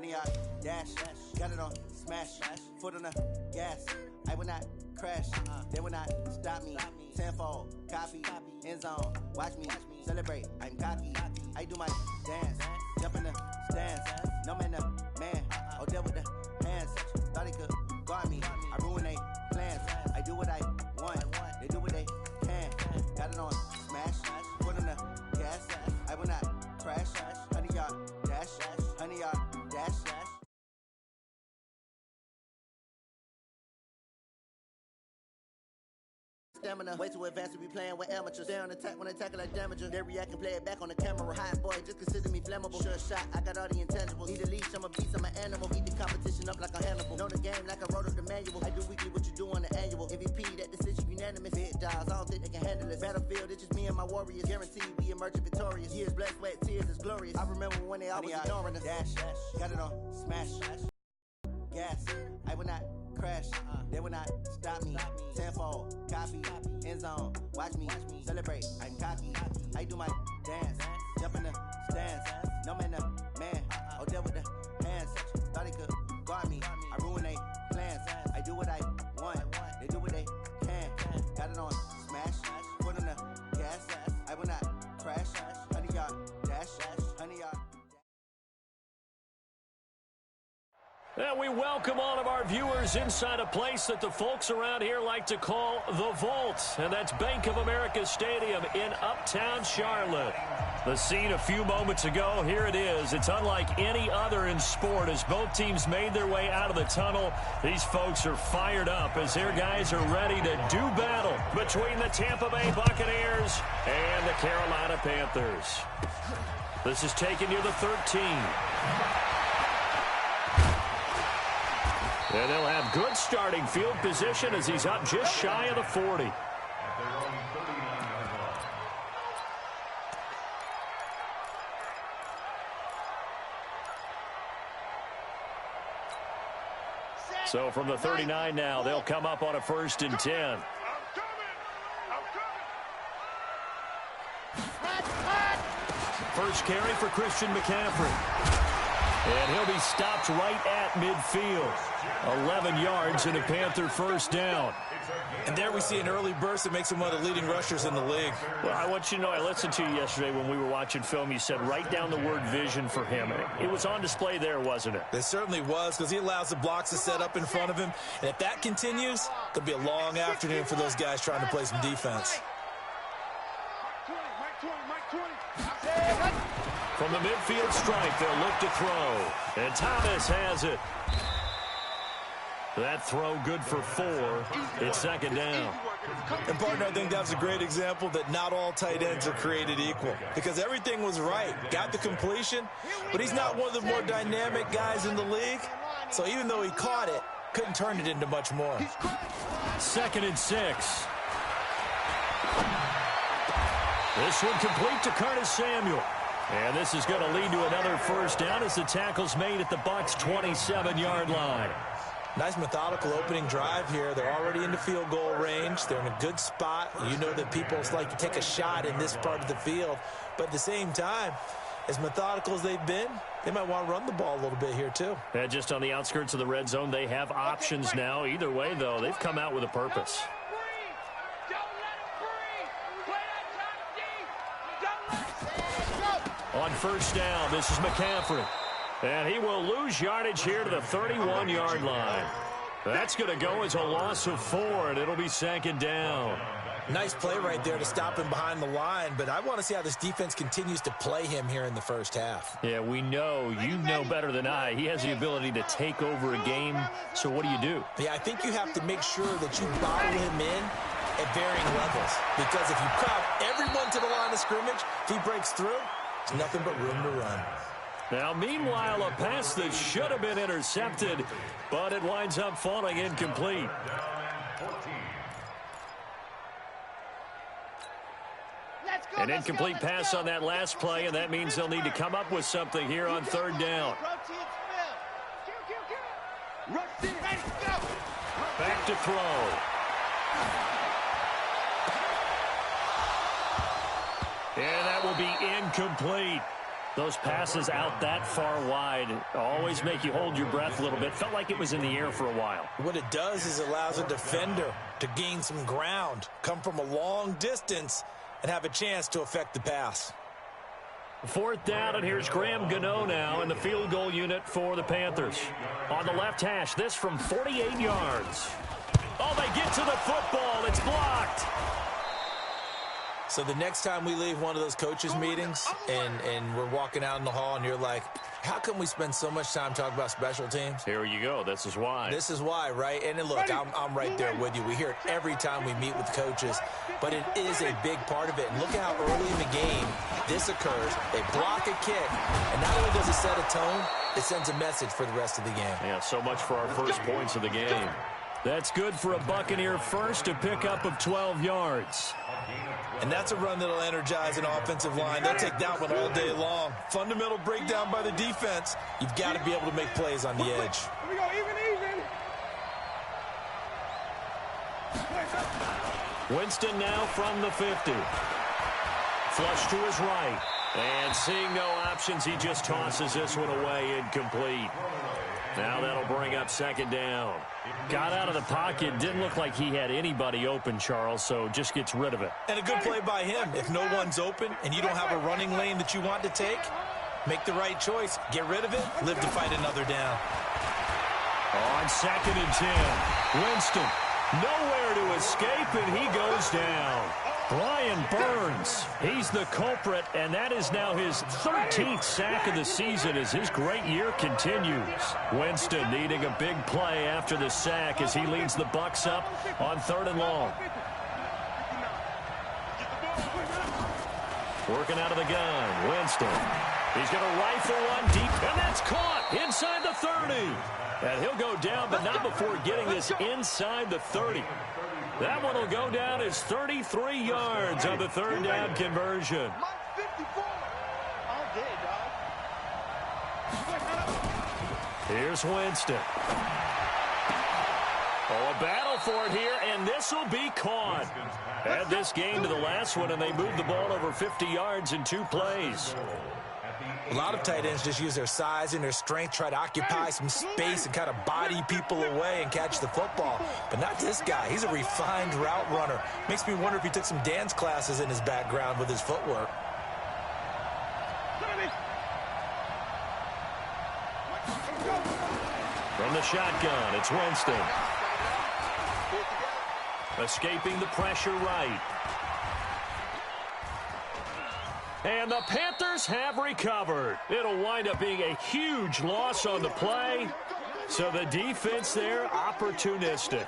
honey, I dash, got it on, smash, foot on the gas. I will not crash, they will not stop me. Tenfold, copy, end zone, watch me celebrate. I'm cocky, I do my dance, jump in the stands. No man, man, oh, deal with the hands. Thought he could guard me, I ruin they plans. I do what I want, they do what they can. Got it on, smash, foot on the gas. I will not crash, honey, y'all dash, honey, y'all dash. Stamina, way too advanced to be playing with amateurs. They on attack when I tackle like damager. They react and play it back on the camera. Hot boy, just consider me flammable. Sure shot, I got all the intangibles. Need a leash, I'm a beast, I'm an animal. Eat the competition up like a Hannibal. Know the game like I wrote up the manual. I do weekly what you do on the annual. MVP, that decision unanimous. Big dogs, I don't think they can handle it. Battlefield, it's just me and my warriors. Guaranteed we emerge victorious. Years, blood, sweat, tears is glorious. I remember when they always ignoring us. Dash, got it on, smash, gas. I will not crash, they will not stop me. Tenfold, copy, end zone, watch me celebrate. I'm cocky, I do my dance, jump in the stands. No man, man, oh, deal with the hands. Thought he could guard me, I ruin they plans. I do what I want, they do what they can. Got it on, smash, foot on the gas. I will not crash, honey, y'all dash, honey, y'all. And we welcome all of our viewers inside a place that the folks around here like to call the Vault. And that's Bank of America Stadium in Uptown Charlotte. The scene a few moments ago, here it is. It's unlike any other in sport as both teams made their way out of the tunnel. These folks are fired up as their guys are ready to do battle between the Tampa Bay Buccaneers and the Carolina Panthers. This is taken near the 13. And they'll have good starting field position as he's up just shy of the 40. So from the 39 now, they'll come up on a 1st and 10. First carry for Christian McCaffrey. And he'll be stopped right at midfield. 11 yards and a Panther first down. And there we see an early burst that makes him one of the leading rushers in the league. Well, I want you to know, I listened to you yesterday when we were watching film. You said write down the word vision for him. It was on display there, wasn't it? It certainly was, because he allows the blocks to set up in front of him. And if that continues, it'll be a long afternoon for those guys trying to play some defense. From the midfield stripe, they'll look to throw. And Thomas has it. That throw good for 4. It's 2nd down. And, partner, I think that was a great example that not all tight ends are created equal. Because everything was right. Got the completion, but he's not one of the more dynamic guys in the league. So even though he caught it, couldn't turn it into much more. 2nd and 6. This one complete to Curtis Samuel. And this is going to lead to another first down as the tackle's made at the Bucs' 27-yard line. Nice methodical opening drive here. They're already into field goal range. They're in a good spot. You know that people like to take a shot in this part of the field. But at the same time, as methodical as they've been, they might want to run the ball a little bit here too. Yeah, just on the outskirts of the red zone, they have options now. Either way, though, they've come out with a purpose. On first down, this is McCaffrey. And he will lose yardage here to the 31-yard line. That's going to go as a loss of 4, and it'll be 2nd down. Nice play right there to stop him behind the line, but I want to see how this defense continues to play him here in the first half. Yeah, we know. You know better than I. He has the ability to take over a game, so what do? Yeah, I think you have to make sure that you bottle him in at varying levels, because if you crowd everyone to the line of scrimmage, if he breaks through, there's nothing but room to run. Now, meanwhile, a pass that should have been intercepted, but it winds up falling incomplete. An incomplete pass on that last play, and that means they'll need to come up with something here on 3rd down. Back to throw. And that will be incomplete. Those passes out that far wide always make you hold your breath a little bit. Felt like it was in the air for a while. What it does is it allows a defender to gain some ground, come from a long distance, and have a chance to affect the pass. 4th down, and here's Graham Gano now in the field goal unit for the Panthers. On the left hash, this from 48 yards. Oh, they get to the football. It's blocked. So the next time we leave one of those coaches' meetings and we're walking out in the hall and you're like, how come we spend so much time talking about special teams? Here you go. This is why. This is why, right? And look, I'm right there with you. We hear it every time we meet with coaches, but it is a big part of it. And look at how early in the game this occurs. They block a kick, and not only does it set a tone, it sends a message for the rest of the game. Yeah, so much for our first points of the game. That's good for a Buccaneer first, a pickup of 12 yards. And that's a run that'll energize an offensive line. They'll take that one all day long. Fundamental breakdown by the defense. You've got to be able to make plays on the edge. Here we go, even. Winston now from the 50. Flush to his right. And seeing no options, he just tosses this one away, incomplete. Now that'll bring up 2nd down. Got out of the pocket. Didn't look like he had anybody open, Charles, so just gets rid of it. And a good play by him. If no one's open and you don't have a running lane that you want to take, make the right choice. Get rid of it. Live to fight another down. On 2nd and 10. Winston nowhere to escape, and he goes down. Brian Burns, he's the culprit, and that is now his 13th sack of the season as his great year continues. Winston needing a big play after the sack as he leads the Bucs up on 3rd and long. Working out of the gun, Winston. He's going to rifle one deep, and that's caught inside the 30. And he'll go down, but not before getting this inside the 30. That one will go down as 33 yards on the 3rd down conversion. Here's Winston. Oh, a battle for it here, and this will be caught. Add this game to the last one, and they moved the ball over 50 yards in 2 plays. A lot of tight ends just use their size and their strength, try to occupy some space and kind of body people away and catch the football. But not this guy. He's a refined route runner. Makes me wonder if he took some dance classes in his background with his footwork. From the shotgun, it's Winston. Escaping the pressure right. And the Panthers have recovered. It'll wind up being a huge loss on the play. So the defense there, opportunistic.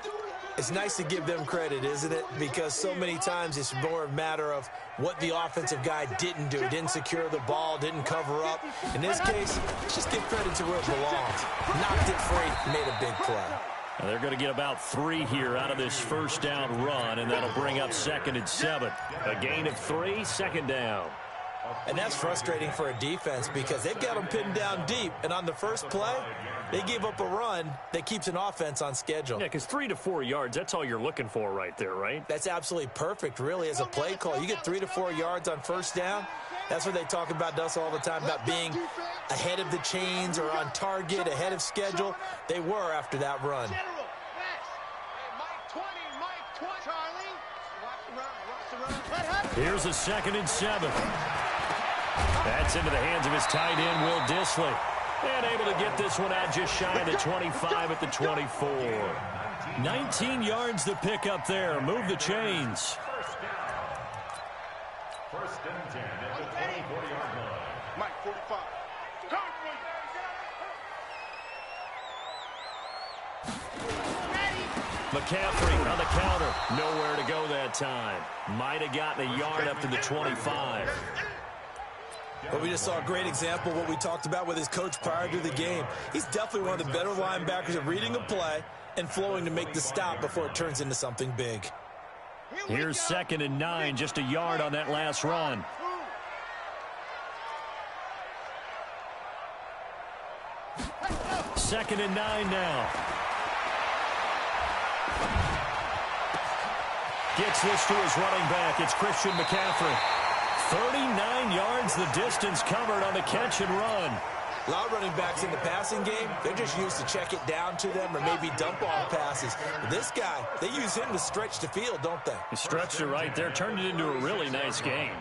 It's nice to give them credit, isn't it? Because so many times it's more a matter of what the offensive guy didn't do. Didn't secure the ball, didn't cover up. In this case, let's just give credit to where it belongs. Knocked it free, made a big play. And they're going to get about 3 here out of this 1st down run, and that'll bring up 2nd and 7. A gain of 3, 2nd down. And that's frustrating for a defense because they've got them pinned down deep. And on the first play, they gave up a run that keeps an offense on schedule. Yeah, because 3 to 4 yards, that's all you're looking for right there, right? That's absolutely perfect, really, as a play call. You get 3 to 4 yards on 1st down. That's what they talk about us all the time, about being ahead of the chains or on target, ahead of schedule. They were after that run. Here's a 2nd and 7. That's into the hands of his tight end, Will Dissly. And able to get this one out just shy of the 25 at the 24. 19 yards to pick up there. Move the chains. 1st and 10 at the 24-yard line. Mike, 45. McCaffrey on the counter. Nowhere to go that time. Might have gotten a yard up to the 25. But we just saw a great example of what we talked about with his coach prior to the game. He's definitely one of the better linebackers at reading a play and flowing to make the stop before it turns into something big. Here's 2nd and 9, just a yard on that last run. Second and 9 now. Gets this to his running back. It's Christian McCaffrey. 39 yards the distance covered on the catch and run. A lot of running backs in the passing game, they're just used to check it down to them or maybe dump off passes. But this guy, they use him to stretch the field, don't they? He stretched it right there, turned it into a really nice game.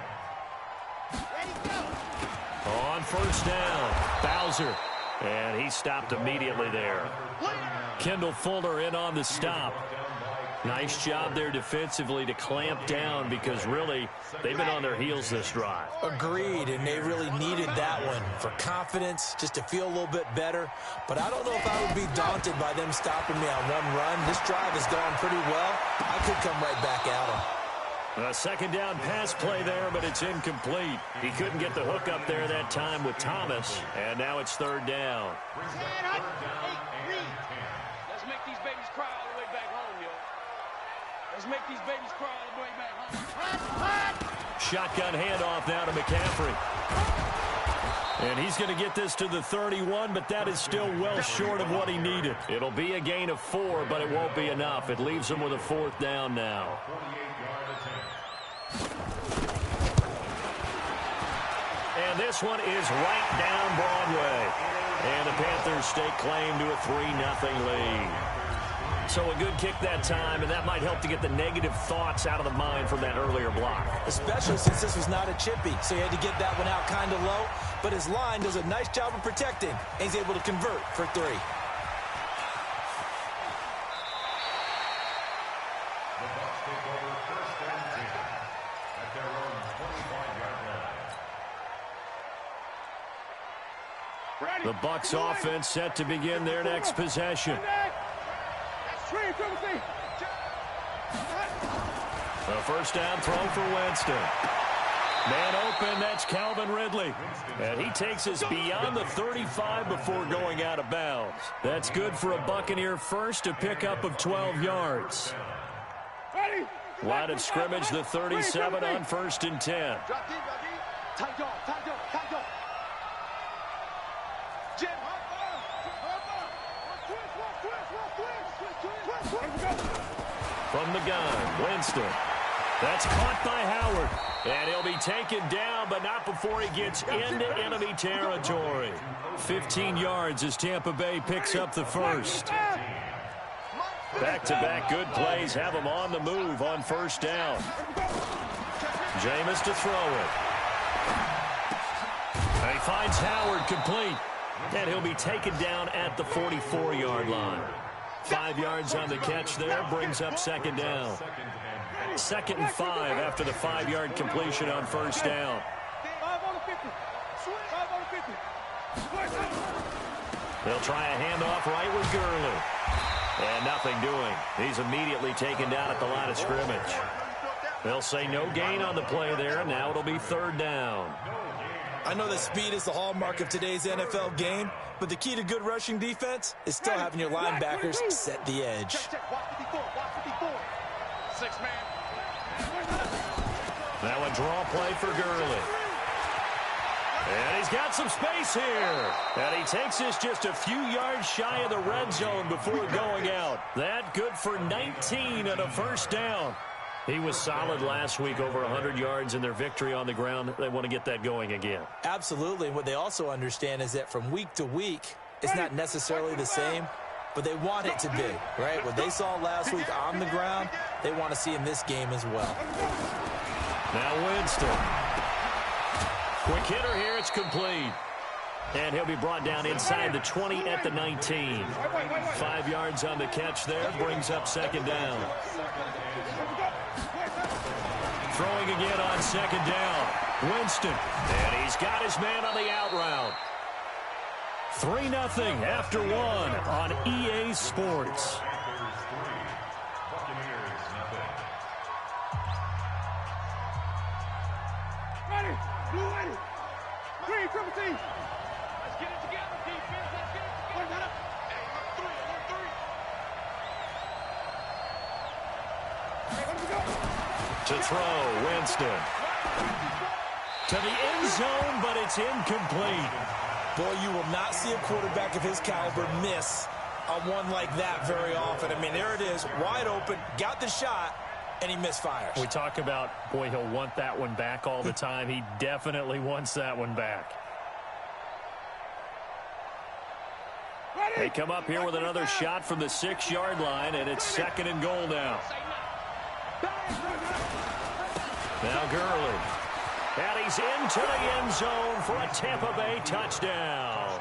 On first down, Bowser. And he stopped immediately there. Kendall Fuller in on the stop. Nice job there defensively to clamp down because really they've been on their heels this drive. Agreed, and they really needed that one for confidence, just to feel a little bit better. But I don't know if I would be daunted by them stopping me on one run. This drive has gone pretty well. I could come right back at them. A second down pass play there, but it's incomplete. He couldn't get the hook up there that time with Thomas, and now it's third down. Let's make these babies cry all the way back home, yo. Let's make these babies cry all the way back home. Shotgun handoff now to McCaffrey. And he's going to get this to the 31, but that is still well short of what he needed. It'll be a gain of 4, but it won't be enough. It leaves him with a fourth down now. And this one is right down Broadway. And the Panthers stake claim to a 3-0 lead. So a good kick that time, and that might help to get the negative thoughts out of the mind from that earlier block. Especially since this was not a chippy, so he had to get that one out kind of low. But his line does a nice job of protecting, and he's able to convert for 3. The Bucs offense set to begin their next possession. A first down throw for Winston. Man open, that's Calvin Ridley. And he takes us beyond the 35 before going out of bounds. That's good for a Buccaneer first, a pickup of 12 yards. Line of scrimmage, the 37 on first and 10. From the gun, Winston. That's caught by Howard. And he'll be taken down, but not before he gets into enemy territory. 15 yards as Tampa Bay picks up the first. Back-to-back good plays have him on the move on first down. Jameis to throw it. And he finds Howard complete. And he'll be taken down at the 44-yard line. 5 yards on the catch there, brings up second down. 2nd and 5 after the 5-yard completion on first down. They'll try a handoff right with Gurley. And nothing doing. He's immediately taken down at the line of scrimmage. They'll say no gain on the play there. Now it'll be third down. I know that speed is the hallmark of today's NFL game, but the key to good rushing defense is still having your linebackers set the edge. Now a draw play for Gurley. And he's got some space here. And he takes this just a few yards shy of the red zone before going out. That good for 19 and a first down. He was solid last week, over 100 yards in their victory on the ground. They want to get that going again. Absolutely. And what they also understand is that from week to week, it's not necessarily the same, but they want it to be, right? What they saw last week on the ground, they want to see in this game as well. Now Winston. Quick hitter here, it's complete. And he'll be brought down inside the 20 at the 19. 5 yards on the catch there, brings up second down. Throwing again on second down. Winston. And he's got his man on the out route. 3-0 after 1 on EA Sports. Ready, blue ready. Green, triple team. Let's get it together, defense. Let's get it together. Hey, To throw, Winston. To the end zone, but it's incomplete. Boy, you will not see a quarterback of his caliber miss on one like that very often. I mean, there it is, wide open, got the shot, and he misfires. We talk about, boy, he'll want that one back all the time. He definitely wants that one back. They come up here with another shot from the 6-yard line, and it's 2nd and goal now. Now Gurley. And he's into the end zone for a Tampa Bay touchdown.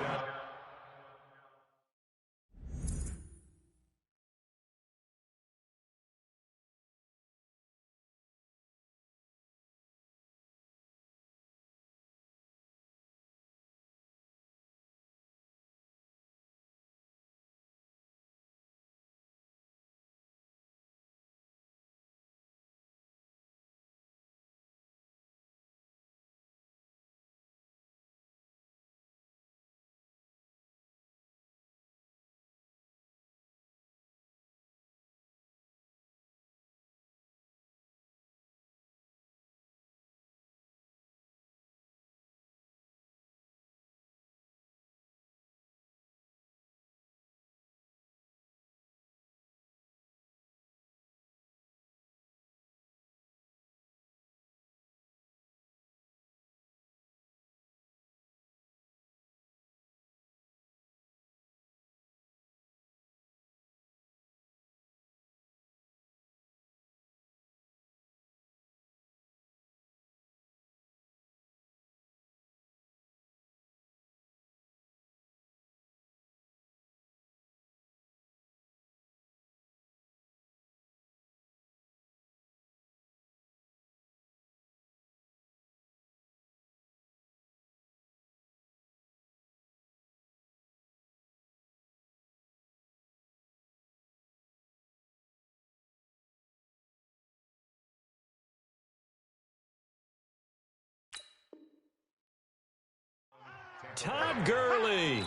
Todd Gurley,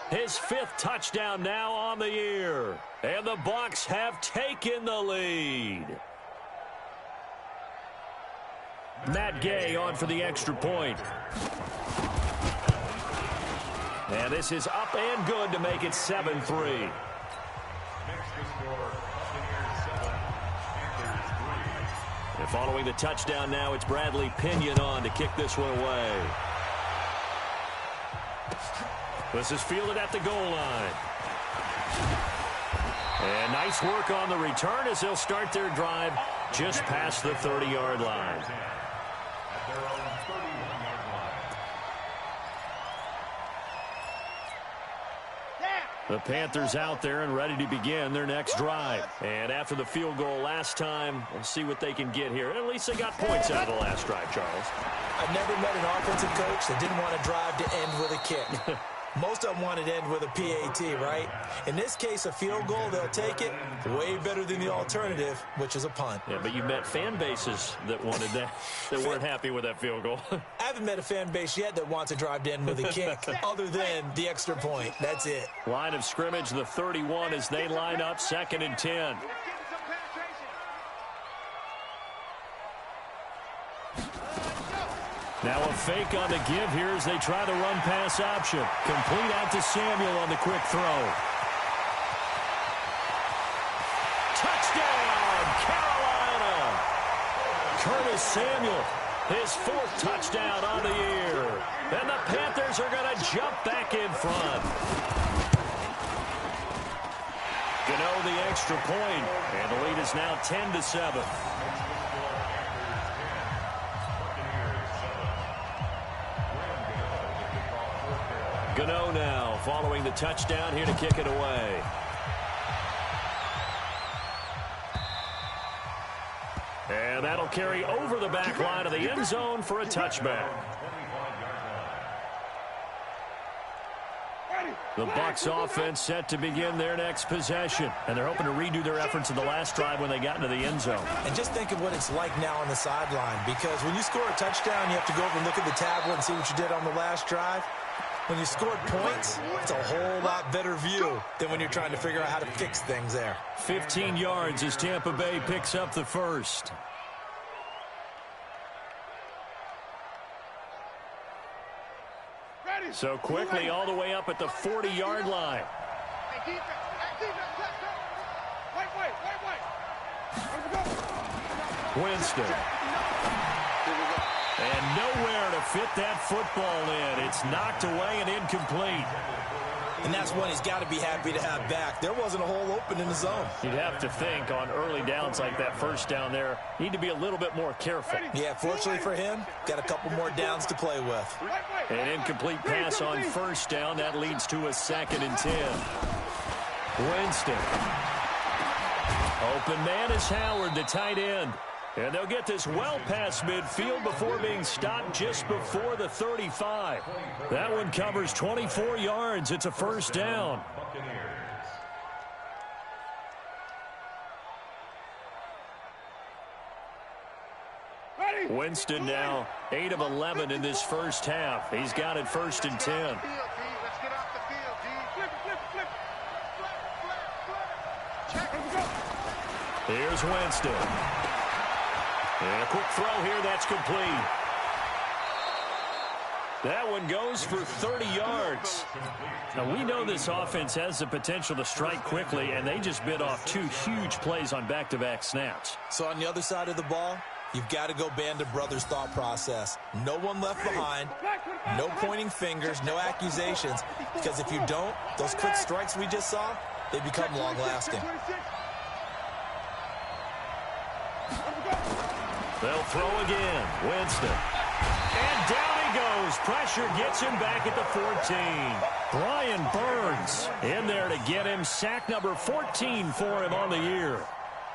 his 5th touchdown now on the year. And the Bucs have taken the lead. Matt Gay on for the extra point. And this is up and good to make it 7-3. And following the touchdown now, it's Bradley Pinion on to kick this one away. This is fielded at the goal line. And nice work on the return as they'll start their drive just past the 30-yard line. The Panthers out there and ready to begin their next drive. And after the field goal last time, we'll see what they can get here. At least they got points out of the last drive, Charles. I've never met an offensive coach that didn't want to drive to end with a kick. Most of them wanted to end with a PAT, right? In this case, a field goal, they'll take it. Way better than the alternative, which is a punt. Yeah, but you met fan bases that wanted that, that weren't happy with that field goal. I haven't met a fan base yet that wants to drive to end with a kick, other than the extra point. That's it. Line of scrimmage, the 31 as they line up, 2nd and 10. Now a fake on the give here as they try the run-pass option. Complete out to Samuel on the quick throw. Touchdown, Carolina! Curtis Samuel, his 4th touchdown on the year. And the Panthers are going to jump back in front. Gano the extra point, and the lead is now 10-7. Gano now following the touchdown here to kick it away. And that'll carry over the back line of the end zone for a touchback. The Bucs offense set to begin their next possession. And they're hoping to redo their efforts in the last drive when they got into the end zone. And just think of what it's like now on the sideline. Because when you score a touchdown, you have to go over and look at the tablet and see what you did on the last drive. When you scored points, it's a whole lot better view than when you're trying to figure out how to fix things there. 15 yards as Tampa Bay picks up the first. So quickly all the way up at the 40-yard line. Winston. And nowhere to fit that football in. It's knocked away and incomplete. And that's one he's got to be happy to have back. There wasn't a hole open in the zone. You'd have to think on early downs like that first down there, need to be a little bit more careful. Yeah, fortunately for him, got a couple more downs to play with. An incomplete pass on first down. That leads to a 2nd and 10. Winston. Open man is Howard, the tight end. And they'll get this well past midfield before being stopped just before the 35. That one covers 24 yards. It's a first down. Winston now 8 of 11 in this first half. He's got it 1st and 10. Here's Winston. And a quick throw here, that's complete. That one goes for 30 yards. Now, we know this offense has the potential to strike quickly, and they just bit off 2 huge plays on back-to-back snaps. So on the other side of the ball, you've got to go Band of Brothers thought process. No one left behind, no pointing fingers, no accusations, because if you don't, those quick strikes we just saw, they become long-lasting. They'll throw again. Winston. And down he goes. Pressure gets him back at the 14. Brian Burns in there to get him. Sack number 14 for him on the year.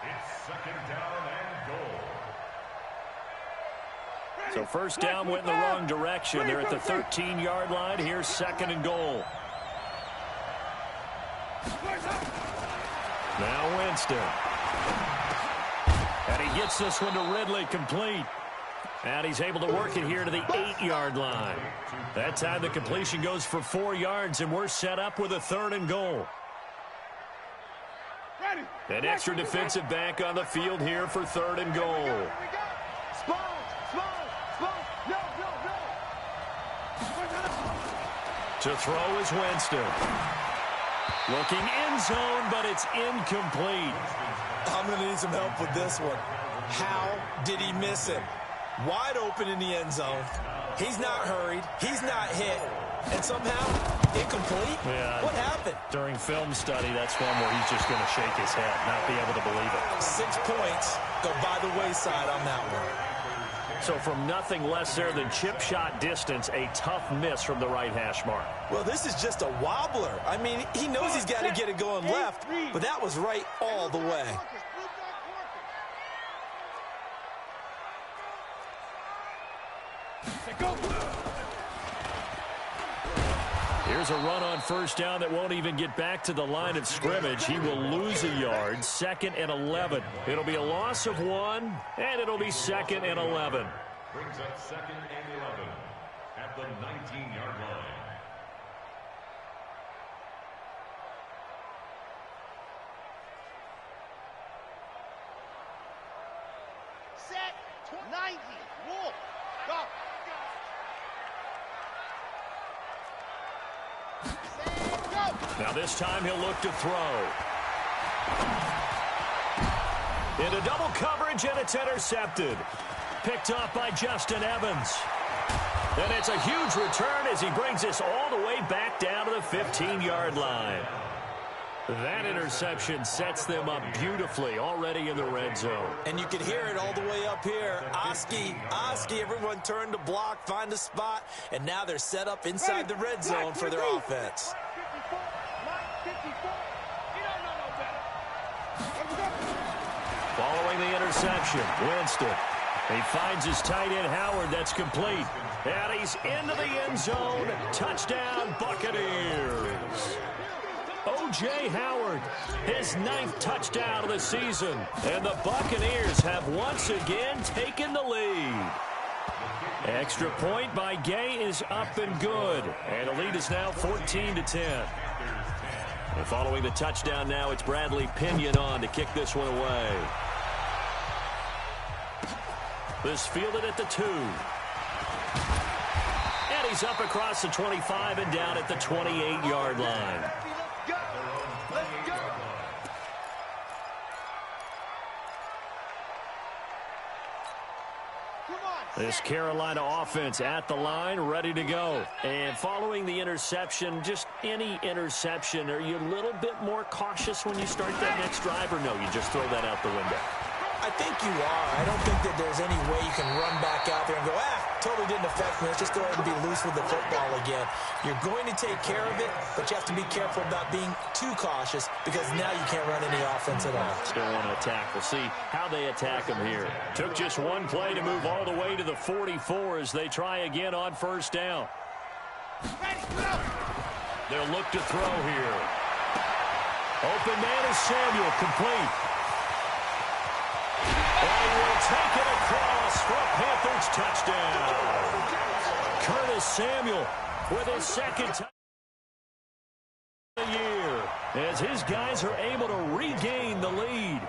It's 2nd down and goal. So first down went in the wrong direction. They're at the 13-yard line. Here's 2nd and goal. Now Winston. And he gets this one to Ridley complete. And he's able to work it here to the 8-yard line. That time the completion goes for 4 yards, and we're set up with a 3rd and goal. An extra defensive back on the field here for 3rd and goal. To throw is Winston. Looking end zone, but it's incomplete. I'm going to need some help with this one. How did he miss him? Wide open in the end zone. He's not hurried. He's not hit. And somehow, incomplete? Yeah. What happened? During film study, that's one where he's just going to shake his head, not be able to believe it. 6 points go by the wayside on that one. So from nothing less there than chip shot distance, a tough miss from the right hash mark. Well, this is just a wobbler. I mean, he knows he's got to get it going left, but that was right all the way. Here's a run on first down that won't even get back to the line of scrimmage. He will lose a yard. 2nd and 11. It'll be a loss of 1, and it'll be 2nd and 11. Brings up 2nd and 11 at the 19-yard line. Set 90. Wolf. Go. Now this time he'll look to throw. Into double coverage, and it's intercepted. Picked off by Justin Evans. And it's a huge return as he brings us all the way back down to the 15-yard line. That interception sets them up beautifully already in the red zone. And you can hear it all the way up here. Oski, everyone turned to block, find a spot, and now they're set up inside the red zone for their offense. Following the interception, Winston. He finds his tight end, Howard. That's complete. And he's into the end zone. Touchdown, Buccaneers. O.J. Howard, his 9th touchdown of the season. And the Buccaneers have once again taken the lead. Extra point by Gay is up and good. And the lead is now 14-10. And following the touchdown now, it's Bradley Pinion on to kick this one away. This fielded at the 2. And he's up across the 25 and down at the 28-yard line. This Carolina offense at the line, ready to go. And following the interception, just any interception, are you a little bit more cautious when you start that next drive, or no, you just throw that out the window? I think you are. I don't think that there's any way you can run back out there and go, totally didn't affect me. Let's just go ahead and be loose with the football again. You're going to take care of it, but you have to be careful about being too cautious because now you can't run any offense at all. Still want to attack. We'll see how they attack them here. Took just one play to move all the way to the 44 as they try again on first down. They'll look to throw here. Open man is Samuel, complete. And will take it across for a Panthers touchdown. Curtis Samuel with his second touchdown of the year as his guys are able to regain the lead.